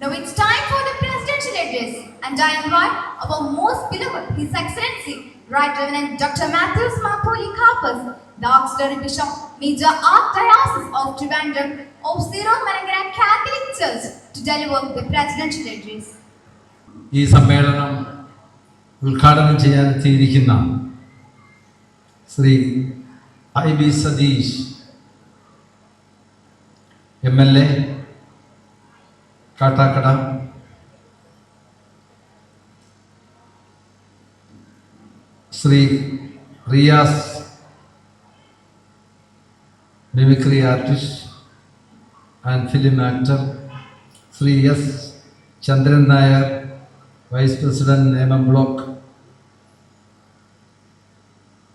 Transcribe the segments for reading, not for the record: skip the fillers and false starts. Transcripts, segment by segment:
Now it's time for the presidential address, and I invite our most beloved, His Excellency, Right Reverend Dr. Matthews Mapoli Karpus, the Auxiliary Bishop, Major Archdiocese of Trivandrum of Syro Malangara Catholic Church, to deliver the presidential address. ഈ സമ്മേളനം ഉദ്ഘാടനം ചെയ്യാനെത്തിയിരിക്കുന്ന Shri IB Satheesh MLA Kattakada, Shri Riyas mimicry artist and film actor, Shri S. Chandran Nair, vice president Nemam block,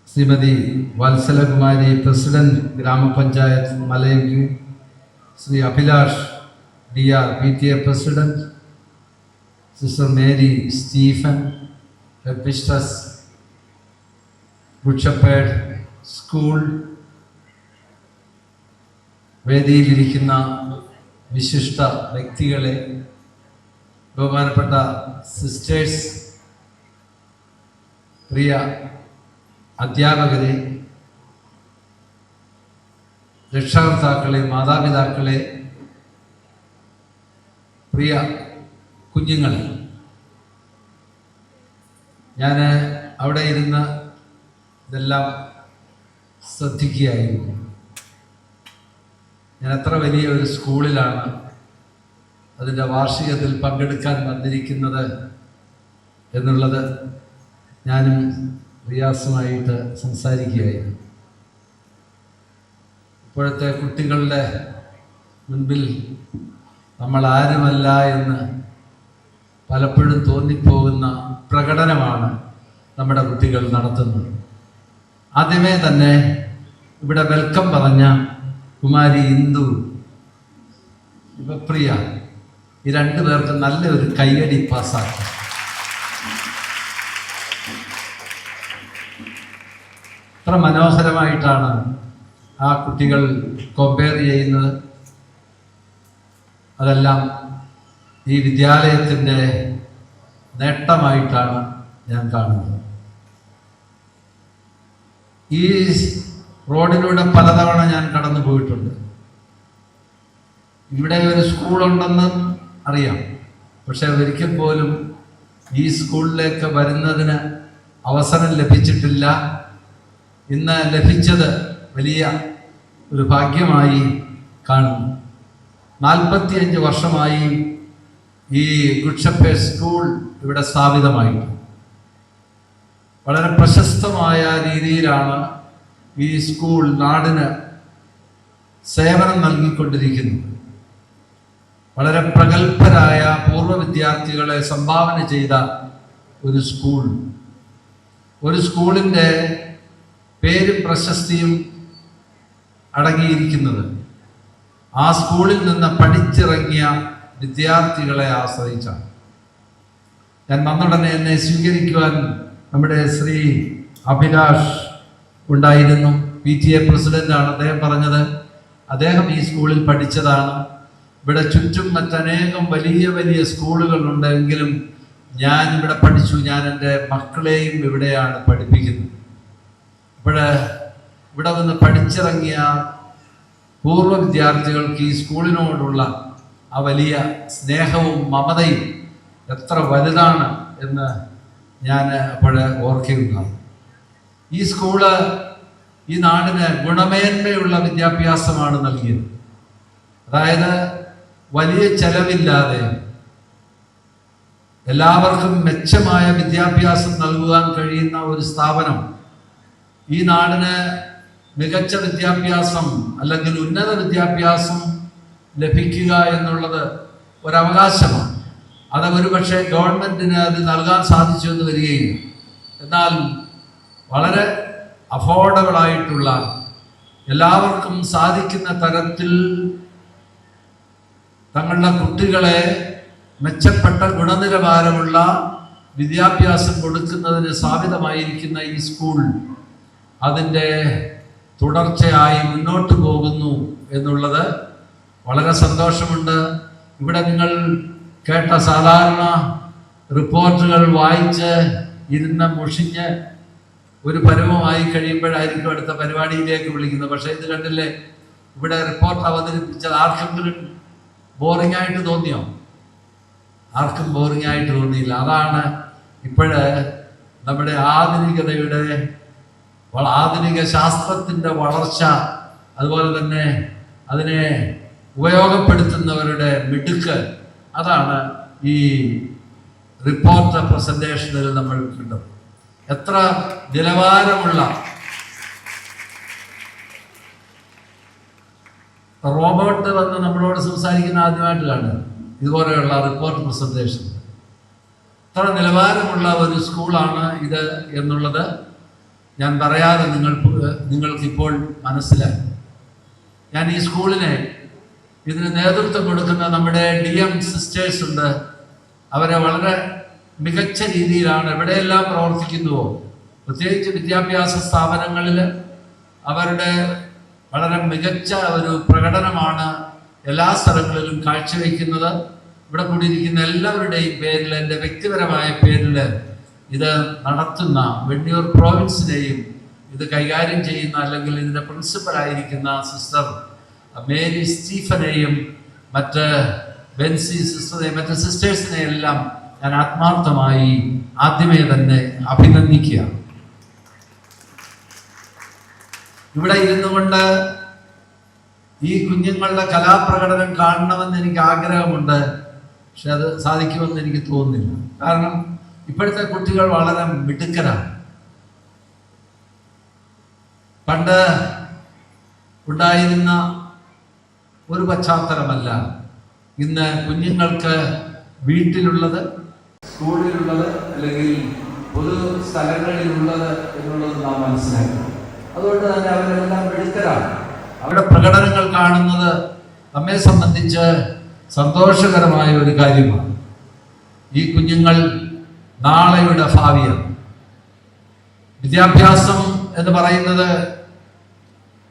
Shrimati Valsalakumari, president grama panchayat Malayanki, Shri Abhilash DR PTA president, sister Mary Stephen, headmistress, Good Shepherd School, വേദിയിലിരിക്കുന്ന വിശിഷ്ട വ്യക്തികളെ, ബഹുമാനപ്പെട്ട sisters, പ്രിയ അധ്യാപകരെ, രക്ഷകർത്താക്കളെ, മാതാപിതാക്കളെ, പ്രിയ കുഞ്ഞുങ്ങളെ, ഞാൻ അവിടെ ഇരുന്ന് ഇതെല്ലാം ശ്രദ്ധിക്കുകയായിരുന്നു. ഞാൻ എത്ര വലിയ ഒരു സ്കൂളിലാണ് അതിൻ്റെ വാർഷികത്തിൽ പങ്കെടുക്കാൻ വന്നിരിക്കുന്നത് എന്നുള്ളത് ഞാനും റിയാസുമായിട്ട് സംസാരിക്കുകയായിരുന്നു. ഇപ്പോഴത്തെ കുട്ടികളുടെ മുൻപിൽ നമ്മൾ ആരുമല്ല എന്ന് പലപ്പോഴും തോന്നിപ്പോകുന്ന പ്രകടനമാണ് നമ്മുടെ കുട്ടികൾ നടത്തുന്നത്. ആദ്യമേ തന്നെ ഇവിടെ വെൽക്കം പറഞ്ഞ കുമാരി ഇന്ദു, ശിവപ്രിയ, ഈ രണ്ടു പേർക്ക് നല്ല ഒരു കയ്യടി പാസ്സാക്കി. എത്ര മനോഹരമായിട്ടാണ് ആ കുട്ടികൾ കമ്പയർ ചെയ്യുന്നത്. അതെല്ലാം ഈ വിദ്യാലയത്തിൻ്റെ നേട്ടമായിട്ടാണ് ഞാൻ കാണുന്നത്. ഈ റോഡിലൂടെ പലതവണ ഞാൻ കടന്നു പോയിട്ടുണ്ട്. ഇവിടെ ഒരു സ്കൂളുണ്ടെന്ന് അറിയാം, പക്ഷെ ഒരിക്കൽ പോലും ഈ സ്കൂളിലേക്ക് വരുന്നതിന് അവസരം ലഭിച്ചിട്ടില്ല. ഇന്ന് ലഭിച്ചത് വലിയ ഒരു ഭാഗ്യമായി കാണുന്നു. 45 വർഷമായി ഈ ഗുഡ് ഷെപ്പേർഡ് സ്കൂൾ ഇവിടെ സ്ഥാപിതമായിട്ട് വളരെ പ്രശസ്തമായ രീതിയിലാണ് ഈ സ്കൂൾ നാടിന് സേവനം നൽകിക്കൊണ്ടിരിക്കുന്നത്. വളരെ പ്രഗത്ഭരായ പൂർവ്വ വിദ്യാർത്ഥികളെ സംഭാവന ചെയ്ത ഒരു സ്കൂൾ, ഒരു സ്കൂളിൻ്റെ പേരും പ്രശസ്തിയും അടങ്ങിയിരിക്കുന്നത് ആ സ്കൂളിൽ നിന്ന് പഠിച്ചിറങ്ങിയ വിദ്യാർത്ഥികളെ ആശ്രയിച്ചാണ്. ഞാൻ വന്നുടനെ എന്നെ സ്വീകരിക്കുവാൻ നമ്മുടെ ശ്രീ അഭിലാഷ് ഉണ്ടായിരുന്നു. PTA പ്രസിഡന്റാണ്. അദ്ദേഹം പറഞ്ഞത് അദ്ദേഹം ഈ സ്കൂളിൽ പഠിച്ചതാണ്. ഇവിടെ ചുറ്റും മറ്റനേകം വലിയ വലിയ സ്കൂളുകളുണ്ടെങ്കിലും ഞാൻ ഇവിടെ പഠിച്ചു, ഞാൻ എൻ്റെ മക്കളെയും ഇവിടെയാണ് പഠിപ്പിക്കുന്നത്. ഇവിടെ വന്ന് പഠിച്ചിറങ്ങിയ പൂർവ്വ വിദ്യാർത്ഥികൾക്ക് ഈ സ്കൂളിനോടുള്ള ആ വലിയ സ്നേഹവും മമതയും എത്ര വലുതാണ് എന്ന് ഞാൻ അപ്പോഴേ ഓർക്കുകയുണ്ടായി. ഈ സ്കൂള് ഈ നാടിന് ഗുണമേന്മയുള്ള വിദ്യാഭ്യാസമാണ് നൽകിയത്. അതായത് വലിയ ചെലവില്ലാതെ എല്ലാവർക്കും മെച്ചമായ വിദ്യാഭ്യാസം നൽകുവാൻ കഴിയുന്ന ഒരു സ്ഥാപനം. ഈ നാടിന് മികച്ച വിദ്യാഭ്യാസം അല്ലെങ്കിൽ ഉന്നത വിദ്യാഭ്യാസം ലഭിക്കുക എന്നുള്ളത് ഒരവകാശമാണ്. അത് ഒരുപക്ഷെ ഗവൺമെന്റിന് അത് നൽകാൻ സാധിച്ചു എന്ന് വരികയില്ല. എന്നാൽ വളരെ അഫോർഡബിൾ ആയിട്ടുള്ള, എല്ലാവർക്കും സാധിക്കുന്ന തരത്തിൽ തങ്ങളുടെ കുട്ടികളെ മെച്ചപ്പെട്ട ഗുണനിലവാരമുള്ള വിദ്യാഭ്യാസം കൊടുക്കുന്നതിന് സ്ഥാപിതമായിരിക്കുന്ന ഈ സ്കൂൾ അതിൻ്റെ തുടർച്ചയായി മുന്നോട്ട് പോകുന്നു എന്നുള്ളത് വളരെ സന്തോഷമുണ്ട്. ഇവിടെ നിങ്ങൾ കേട്ട സാധാരണ റിപ്പോർട്ടുകൾ വായിച്ച് ഇരുന്ന് മുഷിഞ്ഞ് ഒരു പരുവമായി കഴിയുമ്പോഴായിരിക്കും അടുത്ത പരിപാടിയിലേക്ക് വിളിക്കുന്നത്. പക്ഷെ ഇത് കണ്ടില്ലേ, ഇവിടെ റിപ്പോർട്ട് അവതരിപ്പിച്ചത് ആർക്കെങ്കിലും ബോറിംഗ് ആയിട്ട് തോന്നിയോ? ആർക്കും ബോറിംഗ് ആയിട്ട് തോന്നിയില്ല. അതാണ് ഇപ്പോഴ് നമ്മുടെ ആധുനികതയുടെ ആധുനിക ശാസ്ത്രത്തിൻ്റെ വളർച്ച, അതുപോലെ തന്നെ അതിനെ ഉപയോഗപ്പെടുത്തുന്നവരുടെ മിടുക്ക്. അതാണ് ഈ റിപ്പോർട്ട് പ്രസന്റേഷനിൽ നമ്മൾ കണ്ടത്. എത്ര നിലവാരമുള്ള റോബോട്ട് വന്ന് നമ്മളോട് സംസാരിക്കുന്ന ആദ്യമായിട്ട് കാണുക ഇതുപോലെയുള്ള റിപ്പോർട്ട് പ്രസന്റേഷൻ. എത്ര നിലവാരമുള്ള ഒരു സ്കൂളാണ് ഇത് എന്നുള്ളത് ഞാൻ പറയാതെ നിങ്ങൾക്കിപ്പോൾ മനസ്സിലായി. ഞാൻ ഈ സ്കൂളിനെ ഇതിന് നേതൃത്വം കൊടുക്കുന്ന നമ്മുടെ DM സിസ്റ്റേഴ്സ് ഉണ്ട്. അവരെ വളരെ മികച്ച രീതിയിലാണ് എവിടെയെല്ലാം പ്രവർത്തിക്കുന്നുവോ, പ്രത്യേകിച്ച് വിദ്യാഭ്യാസ സ്ഥാപനങ്ങളിൽ അവരുടെ വളരെ മികച്ച ഒരു പ്രകടനമാണ് എല്ലാ സ്ഥലങ്ങളിലും കാഴ്ചവെക്കുന്നത്. ഇവിടെ കൂടിയിരിക്കുന്ന എല്ലാവരുടെയും പേരിൽ, എൻ്റെ വ്യക്തിപരമായ പേരിൽ ഇത് നടത്തുന്ന വെണ്ണിയൂർ പ്രോവിൻസിനെയും ഇത് കൈകാര്യം ചെയ്യുന്ന അല്ലെങ്കിൽ ഇതിൻ്റെ പ്രിൻസിപ്പലായിരിക്കുന്ന സിസ്റ്റർ മേരി സ്റ്റീഫനെയും മറ്റ് ബെൻസി സിസ്റ്ററിനെയും മറ്റ് സിസ്റ്റേഴ്സിനെയും എല്ലാം ഞാൻ ആത്മാർത്ഥമായി ആദ്യമേ തന്നെ അഭിനന്ദിക്കുക. ഇവിടെ ഇരുന്നു കൊണ്ട് ഈ കുഞ്ഞുങ്ങളുടെ കലാപ്രകടനം കാണണമെന്ന് എനിക്ക് ആഗ്രഹമുണ്ട്. പക്ഷെ അത് സാധിക്കുമെന്ന് എനിക്ക് തോന്നുന്നില്ല. കാരണം ഇപ്പോഴത്തെ കുട്ടികൾ വളരെ മിടുക്കരാണ്. പണ്ട് ഉണ്ടായിരുന്ന ഒരു പശ്ചാത്തലമല്ല ഇന്ന് കുഞ്ഞുങ്ങൾക്ക് വീട്ടിലുള്ളത്, സ്കൂളിലുള്ളത്, അല്ലെങ്കിൽ പൊതു സ്ഥലങ്ങളിലുള്ളത് എന്നുള്ളത് നാം മനസ്സിലാക്കണം. അതുകൊണ്ട് തന്നെ അവരെല്ലാം മിടുക്കരാണ്. അവരുടെ പ്രകടനങ്ങൾ കാണുന്നത് നമ്മെ സംബന്ധിച്ച് സന്തോഷകരമായ ഒരു കാര്യമാണ്. ഈ കുഞ്ഞുങ്ങൾ നാളെയുടെ ഭാവിയാണ്. വിദ്യാഭ്യാസം എന്ന് പറയുന്നത്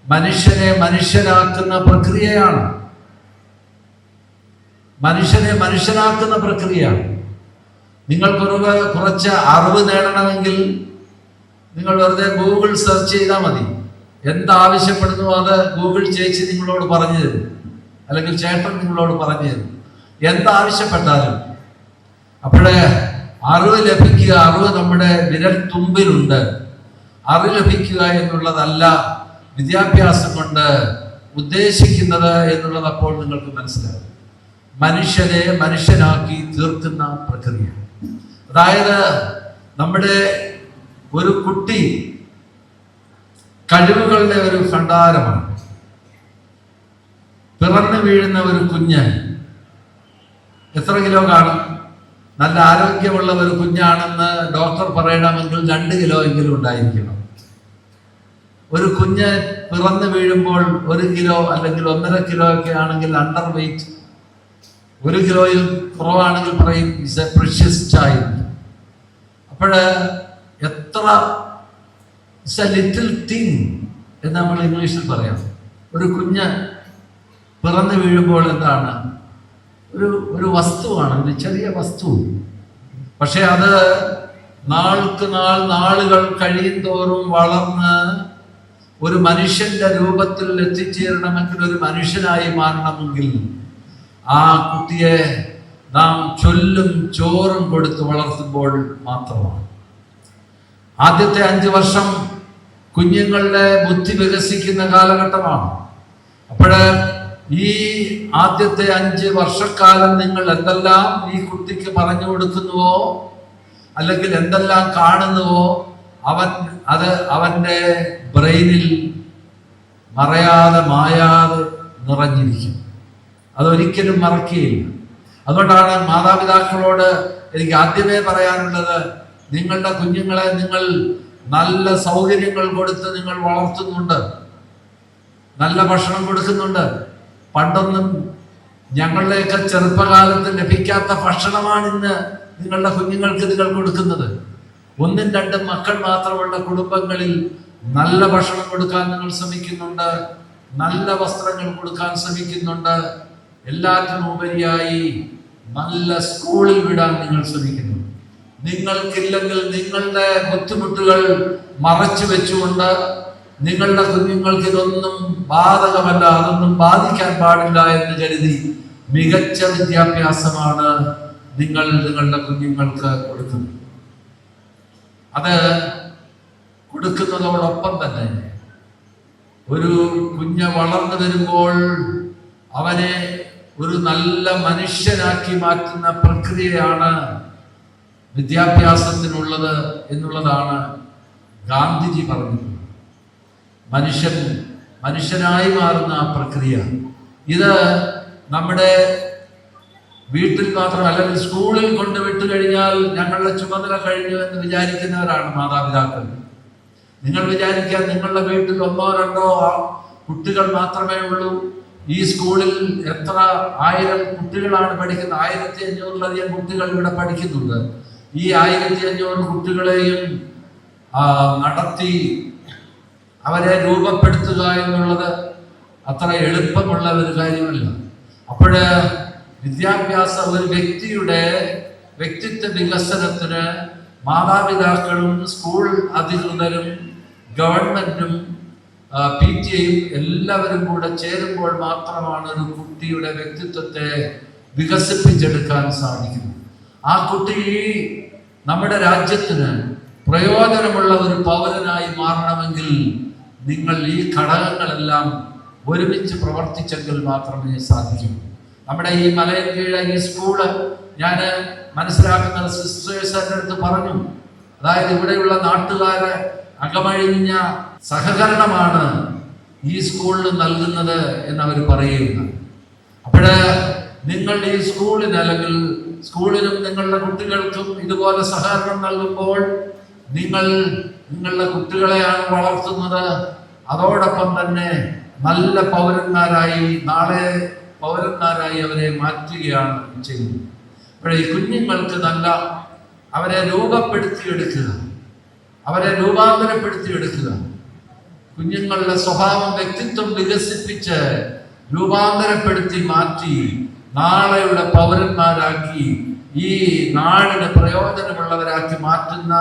മനുഷ്യനെ മനുഷ്യനാക്കുന്ന പ്രക്രിയയാണ്. മനുഷ്യനെ മനുഷ്യനാക്കുന്ന പ്രക്രിയയാണ്. കുറച്ച് അറിവ് നേടണമെങ്കിൽ നിങ്ങൾ വെറുതെ ഗൂഗിൾ സെർച്ച് ചെയ്താൽ മതി. എന്താവശ്യപ്പെടുന്നു അത് ഗൂഗിൾ ചേച്ചി നിങ്ങളോട് പറഞ്ഞു തരും, അല്ലെങ്കിൽ ചേട്ടൻ നിങ്ങളോട് പറഞ്ഞു തരും, എന്താവശ്യപ്പെട്ടാലും. അപ്പോഴേ അറിവ് ലഭിക്കുക, അറിവ് നമ്മുടെ വിരൽ തുമ്പിലുണ്ട്. അറിവ് ലഭിക്കുക എന്നുള്ളതല്ല വിദ്യാഭ്യാസം കൊണ്ട് ഉദ്ദേശിക്കുന്നത് എന്നുള്ളത് അപ്പോൾ നിങ്ങൾക്ക് മനസ്സിലാകും. മനുഷ്യനെ മനുഷ്യനാക്കി തീർക്കുന്ന പ്രക്രിയ. അതായത് നമ്മുടെ ഒരു കുട്ടി കഴിവുകളുടെ ഒരു ഭണ്ഡാരമാണ്. പിറന്നു വീഴുന്ന ഒരു കുഞ്ഞ് എത്ര കിലോ കാണും? നല്ല ആരോഗ്യമുള്ള ഒരു കുഞ്ഞാണെന്ന് ഡോക്ടർ പറയണമെങ്കിൽ 2 കിലോ എങ്കിലും ഉണ്ടായിരിക്കണം. ഒരു കുഞ്ഞ് പിറന്നു വീഴുമ്പോൾ 1 കിലോ അല്ലെങ്കിൽ 1.5 കിലോ ഒക്കെ ആണെങ്കിൽ അണ്ടർ വെയിറ്റ്. 1 കിലോയിൽ കുറവാണെങ്കിൽ പറയും ഇറ്റ്സ് എ പ്രഷ്യസ് ചൈൽഡ്. അപ്പോഴ് എത്ര ഇറ്റ്സ് എ ലിറ്റിൽ തിങ് എന്ന് നമ്മൾ ഇംഗ്ലീഷിൽ പറയാം. ഒരു കുഞ്ഞ് പിറന്നു വീഴുമ്പോൾ എന്താണ്? ഒരു വസ്തുവാണ്, ഒരു ചെറിയ വസ്തു. പക്ഷെ അത് നാളുകൾ കഴിയും തോറും വളർന്ന് ഒരു മനുഷ്യന്റെ രൂപത്തിൽ എത്തിച്ചേരണമെങ്കിൽ, ഒരു മനുഷ്യനായി മാറണമെങ്കിൽ ആ കുട്ടിയെ നാം ചൊല്ലും ചോറും കൊടുത്ത് വളർത്തുമ്പോൾ മാത്രമാണ്. ആദ്യത്തെ 5 വർഷം കുഞ്ഞുങ്ങളുടെ ബുദ്ധി വികസിക്കുന്ന കാലഘട്ടമാണ്. അപ്പോഴ് ഈ ആദ്യത്തെ 5 വർഷക്കാലം നിങ്ങൾ എന്തെല്ലാം ഈ കുട്ടിക്ക് പറഞ്ഞു കൊടുക്കുന്നുവോ, അല്ലെങ്കിൽ എന്തെല്ലാം കാണുന്നുവോ, അത് അവൻ്റെ ബ്രെയിനിൽ മായാതെ നിറഞ്ഞിരിക്കും. അതൊരിക്കലും മറക്കുകയില്ല. അതുകൊണ്ടാണ് മാതാപിതാക്കളോട് എനിക്ക് ആദ്യമേ പറയാനുള്ളത്, നിങ്ങളുടെ കുഞ്ഞുങ്ങളെ നിങ്ങൾ നല്ല സൗകര്യങ്ങൾ കൊടുത്ത് നിങ്ങൾ വളർത്തുന്നുണ്ട്, നല്ല ഭക്ഷണം കൊടുക്കുന്നുണ്ട്. പണ്ടൊന്നും ഞങ്ങളുടെയൊക്കെ ചെറുപ്പകാലത്ത് ലഭിക്കാത്ത ഭക്ഷണമാണ് ഇന്ന് നിങ്ങളുടെ കുഞ്ഞുങ്ങൾക്ക് നിങ്ങൾ കൊടുക്കുന്നത്. 1-2 മക്കൾ മാത്രമുള്ള കുടുംബങ്ങളിൽ നല്ല ഭക്ഷണം കൊടുക്കാൻ നിങ്ങൾ ശ്രമിക്കുന്നുണ്ട്, നല്ല വസ്ത്രങ്ങൾ കൊടുക്കാൻ ശ്രമിക്കുന്നുണ്ട്. എല്ലാറ്റിനും ഉപരിയായി നല്ല സ്കൂളിൽ വിടാൻ നിങ്ങൾ ശ്രമിക്കുന്നു. നിങ്ങൾക്കില്ലെങ്കിൽ നിങ്ങളുടെ ബുദ്ധിമുട്ടുകൾ മറച്ചു വെച്ചുകൊണ്ട് നിങ്ങളുടെ കുഞ്ഞുങ്ങൾക്ക് ഇതൊന്നും ബാധകമല്ല, അതൊന്നും ബാധിക്കാൻ പാടില്ല എന്ന് കരുതി മികച്ച വിദ്യാഭ്യാസമാണ് നിങ്ങൾ നിങ്ങളുടെ കുഞ്ഞുങ്ങൾക്ക് കൊടുക്കുന്നത്. അത് കൊടുക്കുന്നതോടൊപ്പം തന്നെ ഒരു കുഞ്ഞ് വളർന്നു വരുമ്പോൾ അവനെ ഒരു നല്ല മനുഷ്യനാക്കി മാറ്റുന്ന പ്രക്രിയയാണ് വിദ്യാഭ്യാസത്തിനുള്ളത് എന്നുള്ളതാണ് ഗാന്ധിജി പറഞ്ഞത്. മനുഷ്യനായി മാറുന്ന ആ പ്രക്രിയ ഇത് നമ്മുടെ വീട്ടിൽ മാത്രം, അല്ലെങ്കിൽ സ്കൂളിൽ കൊണ്ടുവിട്ട് കഴിഞ്ഞാൽ ഞങ്ങളുടെ ചുമതല കഴിഞ്ഞു എന്ന് വിചാരിക്കുന്നവരാണ് മാതാപിതാക്കൾ. നിങ്ങൾ വിചാരിക്കാൻ നിങ്ങളുടെ വീട്ടിൽ 1-2 കുട്ടികൾ മാത്രമേ ഉള്ളൂ. ഈ സ്കൂളിൽ എത്ര 1000 കുട്ടികളാണ് പഠിക്കുന്നത്. 1500-ലധികം കുട്ടികൾ ഇവിടെ പഠിക്കുന്നുണ്ട്. ഈ 1500 കുട്ടികളെയും നടത്തി അവരെ രൂപപ്പെടുത്തുക എന്നുള്ളത് അത്ര എളുപ്പമുള്ള ഒരു കാര്യമല്ല. അപ്പോഴ് വിദ്യാഭ്യാസം ഒരു വ്യക്തിയുടെ വ്യക്തിത്വ വികസനത്തിന് മാതാപിതാക്കളും സ്കൂൾ അധികൃതരും ഗവൺമെന്റും PTA എല്ലാവരും കൂടെ ചേരുമ്പോൾ മാത്രമാണ് ഒരു കുട്ടിയുടെ വ്യക്തിത്വത്തെ വികസിപ്പിച്ചെടുക്കാൻ സാധിക്കുന്നത്. ആ കുട്ടി നമ്മുടെ രാജ്യത്തിന് പ്രയോജനമുള്ള ഒരു പൗരനായി മാറണമെങ്കിൽ നിങ്ങൾ ഈ ഘടകങ്ങളെല്ലാം ഒരുമിച്ച് പ്രവർത്തിച്ചെങ്കിൽ മാത്രമേ സാധിക്കൂ. നമ്മുടെ ഈ മലയൻകീഴ ഈ സ്കൂള് ഞാൻ മനസ്സിലാക്കുന്ന സിസ്റ്റേഴ്സ് എൻ്റെ അടുത്ത് പറഞ്ഞു, അതായത് ഇവിടെയുള്ള നാട്ടുകാരെ അകമഴിഞ്ഞ സഹകരണമാണ് ഈ സ്കൂളിന് നൽകുന്നത് എന്നവർ പറയുന്നത്. അപ്പോഴ് നിങ്ങൾ ഈ സ്കൂളിന് അല്ലെങ്കിൽ സ്കൂളിനും നിങ്ങളുടെ കുട്ടികൾക്കും ഇതുപോലെ സഹകരണം നൽകുമ്പോൾ നിങ്ങൾ നിങ്ങളുടെ കുട്ടികളെയാണ് വളർത്തുന്നത്. അതോടൊപ്പം തന്നെ നല്ല പൗരന്മാരായി, നാളെ പൗരന്മാരായി അവരെ മാറ്റുകയാണ് ചെയ്യുന്നത്. അപ്പോൾ ഈ കുഞ്ഞുങ്ങൾക്ക് നല്ല അവരെ രൂപപ്പെടുത്തിയെടുക്കുക, അവരെ രൂപാന്തരപ്പെടുത്തിയെടുക്കുക, കുഞ്ഞുങ്ങളുടെ സ്വഭാവം വ്യക്തിത്വം വികസിപ്പിച്ച് രൂപാന്തരപ്പെടുത്തി മാറ്റി നാളെയുടെ പൗരന്മാരാക്കി ഈ നാടിന് പ്രയോജനമുള്ളവരാക്കി മാറ്റുന്ന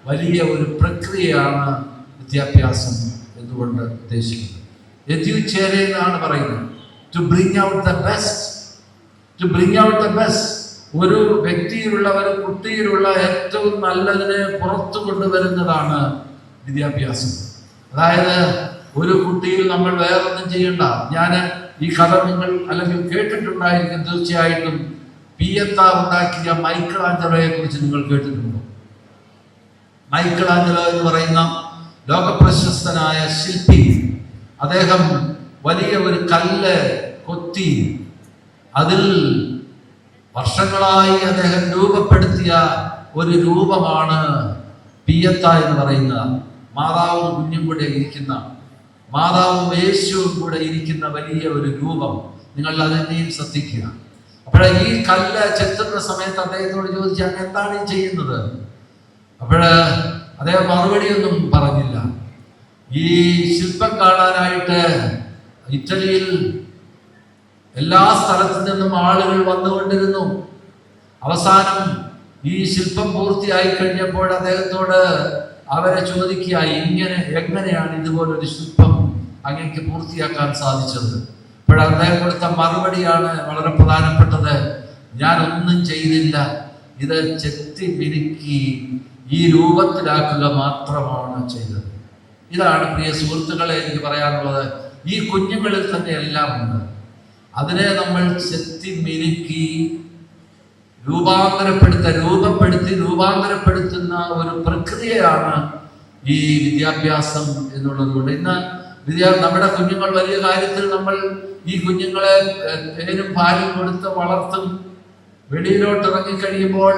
വലിയ ഒരു പ്രക്രിയയാണ് വിദ്യാഭ്യാസം എന്നുകൊണ്ട് ഉദ്ദേശിക്കുന്നത്. എഡ്യൂചേരെ എന്നാണ് പറയുന്നത്. To bring out the best, to bring out the best. ഒരു വ്യക്തിയിലുള്ള ഒരു കുട്ടിയിലുള്ള ഏറ്റവും നല്ലതിനെ പുറത്തു കൊണ്ടുവരുന്നതാണ് വിദ്യാഭ്യാസം. അതായത് ഒരു കുട്ടിയിൽ നമ്മൾ വേറൊന്നും ചെയ്യണ്ട. ഞാൻ ഈ കഥ നിങ്ങൾ അല്ലെങ്കിൽ കേട്ടിട്ടുണ്ടായിരിക്കും തീർച്ചയായിട്ടും. പിയത്ത ഉണ്ടാക്കിയ മൈക്കിളാഞ്ചലോയെ കുറിച്ച് നിങ്ങൾ കേട്ടിട്ടുണ്ടോ? മൈക്കിളാഞ്ചലോ എന്ന് പറയുന്ന ലോകപ്രശസ്തനായ ശില്പി, അദ്ദേഹം വലിയ ഒരു കല്ല് കൊത്തി അതിൽ വർഷങ്ങളായി അദ്ദേഹം രൂപപ്പെടുത്തിയ ഒരു രൂപമാണ് പിയത്ത എന്ന് പറയുന്നത്. മാതാവും കുഞ്ഞും കൂടെ ഇരിക്കുന്ന, മാതാവും യേശുവും കൂടെ ഇരിക്കുന്ന വലിയ ഒരു രൂപം. നിങ്ങൾ അതിനെയും ശ്രദ്ധിക്കുക. അപ്പോഴേ ഈ കല്ല് ചെത്തുന്ന സമയത്ത് അദ്ദേഹത്തോട് ചോദിച്ചു, അങ്ങ് എന്താണ് ഈ ചെയ്യുന്നത്? അപ്പോഴ് അദ്ദേഹം മറുപടിയൊന്നും പറഞ്ഞില്ല. ഈ ശില്പം കാണാനായിട്ട് ഇറ്റലിയിൽ എല്ലാ സ്ഥലത്തു നിന്നും ആളുകൾ വന്നുകൊണ്ടിരുന്നു. അവസാനം ഈ ശില്പം പൂർത്തിയായി കഴിഞ്ഞപ്പോൾ അദ്ദേഹത്തോട് അവരെ ചോദിക്കുക, എങ്ങനെയാണ് ഇതുപോലൊരു ശില്പം അങ്ങേക്ക് പൂർത്തിയാക്കാൻ സാധിച്ചത്? അപ്പോൾ അദ്ദേഹം കൊടുത്ത മറുപടിയാണ് വളരെ പ്രധാനപ്പെട്ടത്. ഞാൻ ഒന്നും ചെയ്തില്ല, ഇത് ചെത്തി മിനുക്കി ഈ രൂപത്തിലാക്കുക മാത്രമാണ് ചെയ്തത്. ഇതാണ് പ്രിയ സുഹൃത്തുക്കളെ എനിക്ക് പറയാനുള്ളത്. ഈ കുഞ്ഞുങ്ങളിൽ തന്നെ എല്ലാം ഉണ്ട്. അതിനെ നമ്മൾ ചെത്തി മിനുക്കി രൂപാന്തരപ്പെടുത്തുന്ന ഒരു പ്രക്രിയയാണ് ഈ വിദ്യാഭ്യാസം എന്നുള്ളതുകൊണ്ട് ഇന്ന് നമ്മുടെ കുഞ്ഞുങ്ങൾ വലിയ കാര്യത്തിൽ നമ്മൾ ഈ കുഞ്ഞുങ്ങളെ തേനും പാലും കൊടുത്ത് വളർത്തും. വെളിയിലോട്ട് ഇറങ്ങിക്കഴിയുമ്പോൾ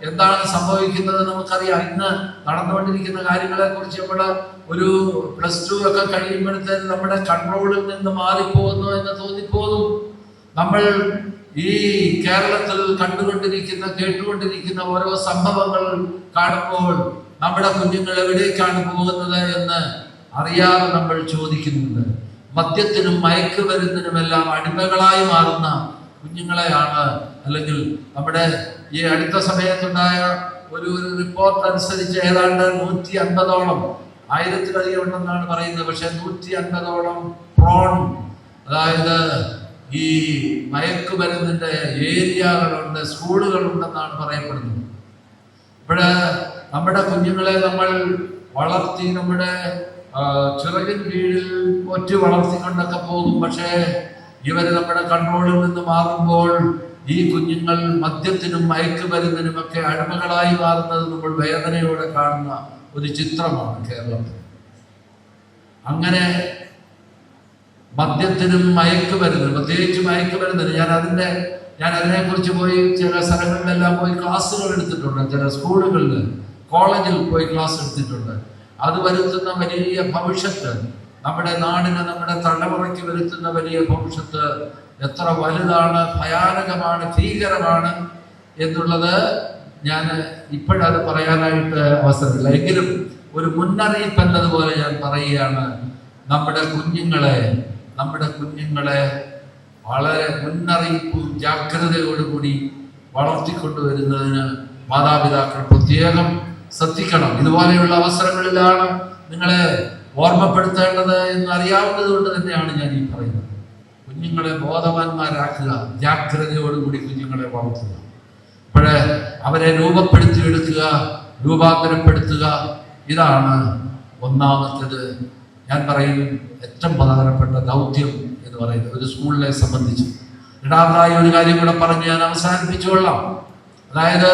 എന്താണ് സംഭവിക്കുന്നത് നമുക്കറിയാം. ഇന്ന് നടന്നുകൊണ്ടിരിക്കുന്ന കാര്യങ്ങളെ കുറിച്ച് നമ്മൾ ഒരു +2 ഒക്കെ കഴിയുമ്പോഴത്തേന് നമ്മുടെ കൺട്രോളിൽ നിന്ന് മാറിപ്പോകുന്നു എന്ന് തോന്നിപ്പോകും. നമ്മൾ ഈ കേരളത്തിൽ കേട്ടുകൊണ്ടിരിക്കുന്ന ഓരോ സംഭവങ്ങൾ കാണുമ്പോൾ നമ്മുടെ കുഞ്ഞുങ്ങൾ എവിടേക്കാണ് പോകുന്നത് എന്ന് അറിയാതെ നമ്മൾ ചോദിക്കുന്നുണ്ട്. മദ്യത്തിനും മയക്കുമരുന്നിനുമെല്ലാം അടിമകളായി മാറുന്ന കുഞ്ഞുങ്ങളെയാണ്. അല്ലെങ്കിൽ നമ്മുടെ ഈ അടുത്ത സമയത്തുണ്ടായ ഒരു റിപ്പോർട്ട് അനുസരിച്ച് ഏതാണ്ട് 150ഓളം, 1000-ലധികം ഉണ്ടെന്നാണ് പറയുന്നത്. പക്ഷെ 150ഓളം പ്രോൺ, അതായത് ഈ മയക്കുമരുന്നിന്റെ ഏരിയകളുണ്ട്, സ്കൂളുകളുണ്ടെന്നാണ് പറയപ്പെടുന്നത്. ഇപ്പോഴ് നമ്മുടെ കുഞ്ഞുങ്ങളെ നമ്മൾ വളർത്തി നമ്മുടെ ചിറകിൻ കീഴിൽ ഒറ്റ വളർത്തിക്കൊണ്ടൊക്കെ പോകും. പക്ഷേ ഇവർ നമ്മുടെ കൺട്രോളിൽ നിന്ന് മാറുമ്പോൾ ഈ കുഞ്ഞുങ്ങൾ മദ്യത്തിനും മയക്കുമരുന്നിനുമൊക്കെ അടിമകളായി മാറുന്നത് നമ്മൾ വേദനയോടെ കാണുന്ന ഒരു ചിത്രമാണ് കേരളത്തിൽ. അങ്ങനെ മദ്യത്തിനും മയക്കുമരുന്നിനും, പ്രത്യേകിച്ച് മയക്കുമരുന്നിന്, ഞാൻ അതിനെക്കുറിച്ച് പോയി ചില സ്ഥലങ്ങളിലെല്ലാം പോയി ക്ലാസ്സുകൾ എടുത്തിട്ടുണ്ട്. ചില സ്കൂളുകളിൽ, കോളേജിൽ പോയി ക്ലാസ് എടുത്തിട്ടുണ്ട്. അത് വരുത്തുന്ന വലിയ ഭവിഷ്യത്ത്, നമ്മുടെ നാടിന്, നമ്മുടെ തലമുറയ്ക്ക് വരുത്തുന്ന വലിയ ഭവിഷ്യത്ത് എത്ര വലുതാണ്, ഭയാനകമാണ്, ഭീകരമാണ് എന്നുള്ളത് ഞാൻ ഇപ്പോഴത് പറയാനായിട്ട് അവസരമില്ല. എങ്കിലും ഒരു മുന്നറിയിപ്പ് എന്നതുപോലെ ഞാൻ പറയുകയാണ്, നമ്മുടെ കുഞ്ഞുങ്ങളെ വളരെ മുന്നറിയിപ്പും ജാഗ്രതയോടുകൂടി വളർത്തിക്കൊണ്ടുവരുന്നതിന് മാതാപിതാക്കൾ പ്രത്യേകം ശ്രദ്ധിക്കണം. ഇതുപോലെയുള്ള അവസരങ്ങളിലാണ് നിങ്ങളെ ഓർമ്മപ്പെടുത്തേണ്ടത് എന്നറിയാവുന്നത് കൊണ്ട് തന്നെയാണ് ഞാൻ ഈ പറയുന്നത്. കുഞ്ഞുങ്ങളെ ബോധവാന്മാരാക്കുക, ജാഗ്രതയോടുകൂടി കുഞ്ഞുങ്ങളെ വളർത്തുക. അപ്പോഴേ അവരെ രൂപപ്പെടുത്തിയെടുക്കുക, രൂപാന്തരപ്പെടുത്തുക. ഇതാണ് ഒന്നാമത്തേത് ഞാൻ പറയും ഏറ്റവും പ്രധാനപ്പെട്ട ദൗത്യം എന്ന് പറയുന്നത് ഒരു സ്കൂളിനെ സംബന്ധിച്ച്. രണ്ടാമതായി ഒരു കാര്യം കൂടെ പറഞ്ഞ് ഞാൻ അവസാനിപ്പിച്ചുകൊള്ളാം. അതായത്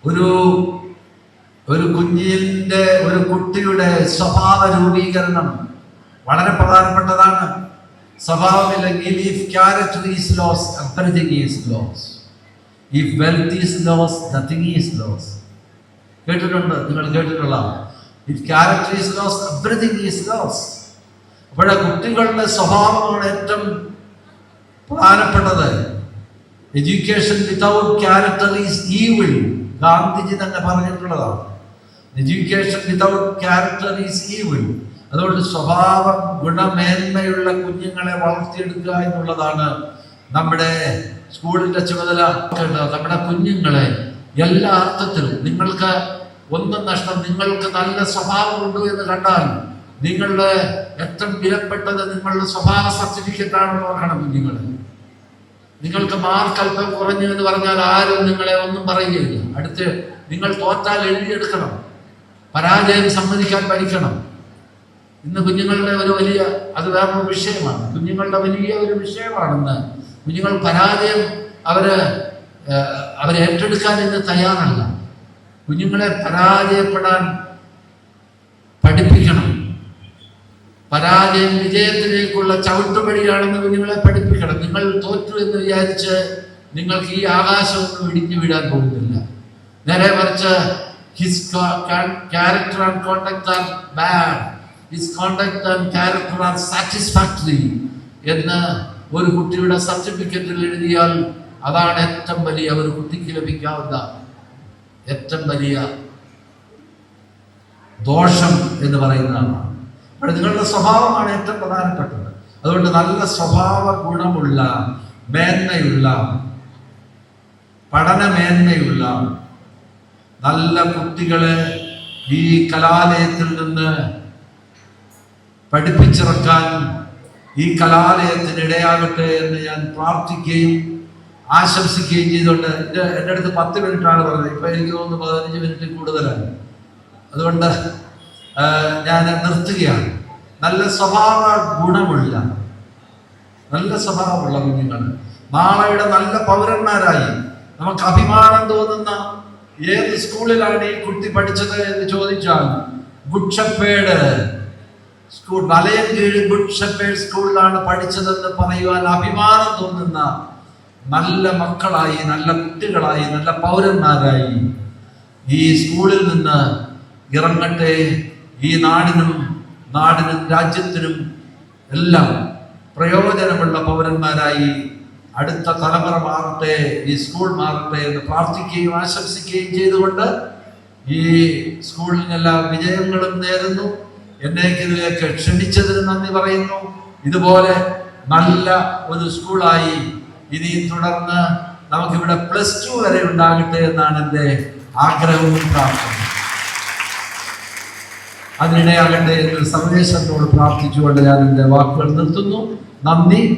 ഒരു കുട്ടിയുടെ സ്വഭാവ രൂപീകരണം വളരെ പ്രധാനപ്പെട്ടതാണ്. സ്വഭാവമില്ലെങ്കിൽ if character is lost, everything is lost. If wealth is lost, nothing is lost. കേട്ടിട്ടുണ്ട്, നിങ്ങൾ കേട്ടിട്ടുള്ള if character is lost, everything is lost. അവിടെ കുട്ടികളുടെ സ്വഭാവമാണ് ഏറ്റവും പ്രധാനപ്പെട്ടത്. Education without character is evil. Gandhiji തന്നെ പറഞ്ഞിട്ടുള്ളതാണ്. Education without character is evil. അതുകൊണ്ട് സ്വഭാവ ഗുണമേന്മയുള്ള കുഞ്ഞുങ്ങളെ വളർത്തിയെടുക്കുക എന്നുള്ളതാണ് നമ്മുടെ സ്കൂളിന്റെ ചുമതല. നമ്മുടെ കുഞ്ഞുങ്ങളെ എല്ലാ അർത്ഥത്തിലും, നിങ്ങൾക്ക് ഒന്നും നഷ്ടം, നിങ്ങൾക്ക് നല്ല സ്വഭാവമുണ്ട് എന്ന് കണ്ടാൽ നിങ്ങളുടെ ഏറ്റവും വിലപ്പെട്ടത് നിങ്ങളുടെ സ്വഭാവ സർട്ടിഫിക്കറ്റ് ആണെന്ന് നോക്കണം. നിങ്ങൾക്ക് മാർക്ക് അല്പം കുറഞ്ഞു എന്ന് പറഞ്ഞാൽ ആരും നിങ്ങളെ ഒന്നും പറയുകയില്ല. അടുത്ത് നിങ്ങൾ തോറ്റാൽ എഴുതിയെടുക്കണം, പരാജയം സമ്മതിക്കാൻ പഠിക്കണം. ഇന്ന് കുഞ്ഞുങ്ങളുടെ അത് വേറൊരു വിഷയമാണ്. കുഞ്ഞുങ്ങളുടെ വലിയ ഒരു വിഷയമാണെന്ന്. കുഞ്ഞുങ്ങൾ പരാജയം അവരെ ഏറ്റെടുക്കാൻ ഇന്ന് തയ്യാറല്ല. കുഞ്ഞുങ്ങളെ പരാജയപ്പെടാൻ പഠിപ്പിക്കണം. പരാജയം വിജയത്തിലേക്കുള്ള ചവിട്ടുപടിയാണെന്ന് കുഞ്ഞുങ്ങളെ പഠിപ്പിക്കണം. നിങ്ങൾ തോറ്റു എന്ന് വിചാരിച്ച് നിങ്ങൾക്ക് ഈ ആകാശമൊന്നും ഇടിഞ്ഞു വീഴാൻ പോകുന്നില്ല. നേരെ മറിച്ച് his character and conduct are bad, his conduct and character are satisfactory എന്ന് ഒരു കുട്ടിയുടെ സർട്ടിഫിക്കറ്റിൽ എഴുതിയാൽ അതാണ് ഏറ്റവും വലിയ ഒരു കുട്ടിക്ക് ലഭിക്കാവുന്ന ഏറ്റവും വലിയ ദോഷം എന്ന് പറയുന്നതാണ്. അപ്പോൾ നിങ്ങളുടെ സ്വഭാവമാണ് ഏറ്റവും പ്രധാനപ്പെട്ടത്. അതുകൊണ്ട് നല്ല സ്വഭാവ ഗുണമുള്ള, മേന്മയുള്ള, പഠനമേന്മയുള്ള നല്ല കുട്ടികളെ ഈ കലാലയത്തിൽ നിന്ന് പഠിപ്പിച്ചിറക്കാൻ ഈ കലാലയത്തിനിടയാകട്ടെ എന്ന് ഞാൻ പ്രാർത്ഥിക്കുകയും ആശംസിക്കുകയും ചെയ്തുകൊണ്ട് എൻ്റെ അടുത്ത് 10 മിനിറ്റാണ് പറഞ്ഞത്. ഇപ്പം എനിക്ക് തോന്നുന്നു 15 മിനിറ്റ് കൂടുതലാണ്. അതുകൊണ്ട് ഞാൻ നിർത്തുകയാണ്. നല്ല സ്വഭാവമുള്ള കുഞ്ഞുങ്ങൾ നാളെയുടെ നല്ല പൗരന്മാരായി നമുക്ക് അഭിമാനം തോന്നുന്ന ഏത് സ്കൂളിലാണ് ഈ കുട്ടി പഠിച്ചത് എന്ന് ചോദിച്ചാൽ good Shepherd school, Malayinkeezhu good shepherd സ്കൂളിലാണ് പഠിച്ചതെന്ന് പറയുവാൻ അഭിമാനം തോന്നുന്ന നല്ല മക്കളായി, നല്ല കുട്ടികളായി, നല്ല പൗരന്മാരായി ഈ സ്കൂളിൽ നിന്ന് ഇറങ്ങട്ടെ. ഈ നാടിനും രാജ്യത്തിനും എല്ലാം പ്രയോജനമുള്ള പൗരന്മാരായി അടുത്ത തലമുറ മാറട്ടെ, ഈ സ്കൂൾ മാറട്ടെ എന്ന് പ്രാർത്ഥിക്കുകയും ആശംസിക്കുകയും ചെയ്തുകൊണ്ട് ഈ സ്കൂളിനെല്ലാ വിജയങ്ങളും നേരുന്നു. എന്നെ ഇതിലേക്ക് ക്ഷണിച്ചതിന് നന്ദി പറയുന്നു. ഇതുപോലെ നല്ല ഒരു സ്കൂളായി ഇനിയും തുടർന്ന് നമുക്കിവിടെ +2 വരെ ഉണ്ടാകട്ടെ എന്നാണ് എൻ്റെ ആഗ്രഹവും പ്രാർത്ഥനയും. അതിനിടയാകട്ടെ എന്ന് സർവേശ്വരനോട് പ്രാർത്ഥിച്ചുകൊണ്ട് ഞാൻ എൻ്റെ വാക്കുകൾ നിർത്തുന്നു. നന്ദി.